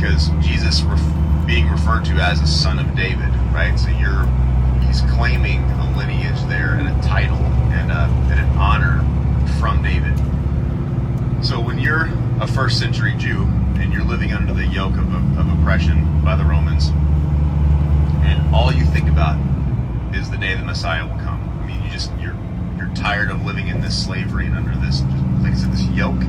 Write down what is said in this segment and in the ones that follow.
because Jesus being referred to as a son of David, right? So he's claiming a lineage there and a title and an honor from David. So when you're a first century Jew and you're living under the yoke of oppression by the Romans, and all you think about is the day the Messiah will come. I mean, you're tired of living in this slavery and under this, like I said, this yoke.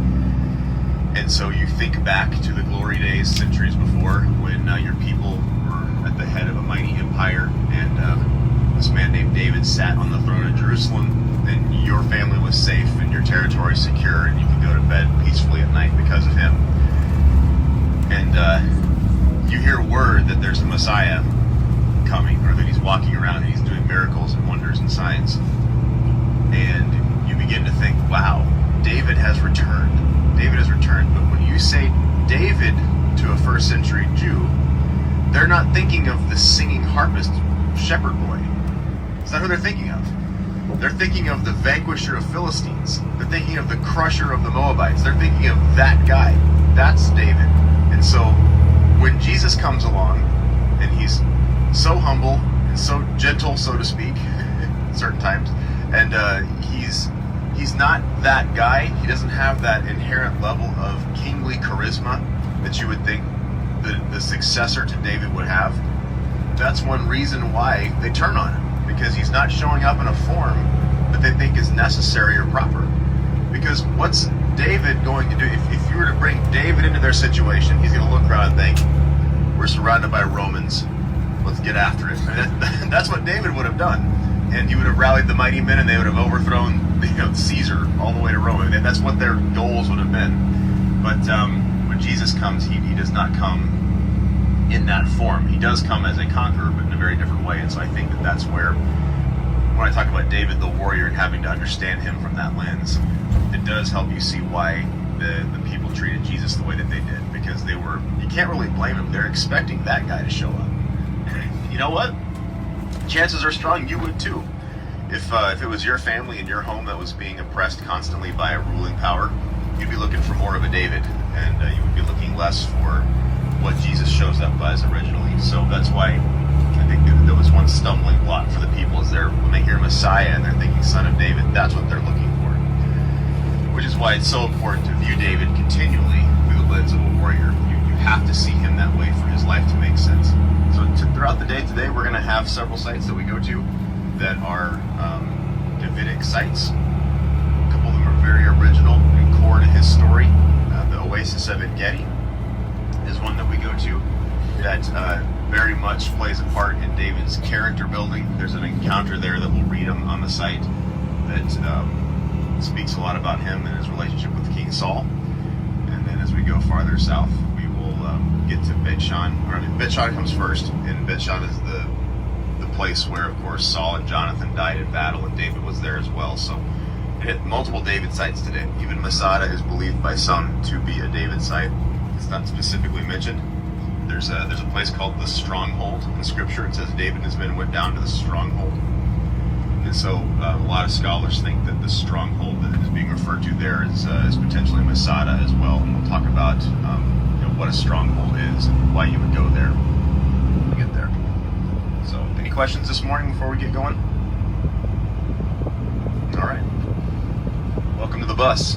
And so you think back to the glory days centuries before when your people were at the head of a mighty empire, and this man named David sat on the throne of Jerusalem, and your family was safe and your territory secure, and you could go to bed peacefully at night because of him. And you hear word that there's a Messiah coming, or that he's walking around and he's doing miracles and wonders and signs. And you begin to think, wow, David has returned. David has returned. But when you say David to a first century Jew, they're not thinking of the singing harpist shepherd boy. It's not who they're thinking of. They're thinking of the vanquisher of Philistines. They're thinking of the crusher of the Moabites. They're thinking of that guy. That's David. And so when Jesus comes along, and he's so humble and so gentle, so to speak, at certain times, and he's not that guy. He doesn't have that inherent level of kingly charisma that you would think the successor to David would have. That's one reason why they turn on him, because he's not showing up in a form that they think is necessary or proper. Because what's David going to do? If you were to bring David into their situation, he's going to look around and think, we're surrounded by Romans, let's get after it. And that's what David would have done. And he would have rallied the mighty men, and they would have overthrown Caesar all the way to Rome. And that's what their goals would have been. But when Jesus comes, he does not come in that form. He does come as a conqueror, but in a very different way. And so I think that's where, when I talk about David the warrior and having to understand him from that lens, it does help you see why the people treated Jesus the way that they did. Because you can't really blame them. They're expecting that guy to show up. You know what? Chances are strong you would too. If it was your family and your home that was being oppressed constantly by a ruling power, you'd be looking for more of a David, and you would be looking less for what Jesus shows up as originally. So that's why I think there was one stumbling block for the people, is when they hear Messiah and they're thinking son of David, that's what they're looking for. Which is why it's so important to view David continually through the lens of a warrior. You have to see him that way for his life to make sense. So throughout the day today, we're going to have several sites that we go to that are Davidic sites. A couple of them are very original and core to his story. The Oasis of En-Gedi is one that we go to that very much plays a part in David's character building. There's an encounter there that we'll read on the site that speaks a lot about him and his relationship with King Saul. And then as we go farther south, we will get to Bet-Shan. Bet-Shan comes first, and Bet-Shan is the place where, of course, Saul and Jonathan died in battle, and David was there as well. So it hit multiple David sites today. Even Masada is believed by some to be a David site. It's not specifically mentioned. There's a place called the Stronghold in Scripture. It says David and his men went down to the Stronghold. And so a lot of scholars think that the stronghold that is being referred to there is potentially Masada as well. And we'll talk about what a stronghold is and why you would go there when we get there. So, any questions this morning before we get going? All right. Welcome to the bus.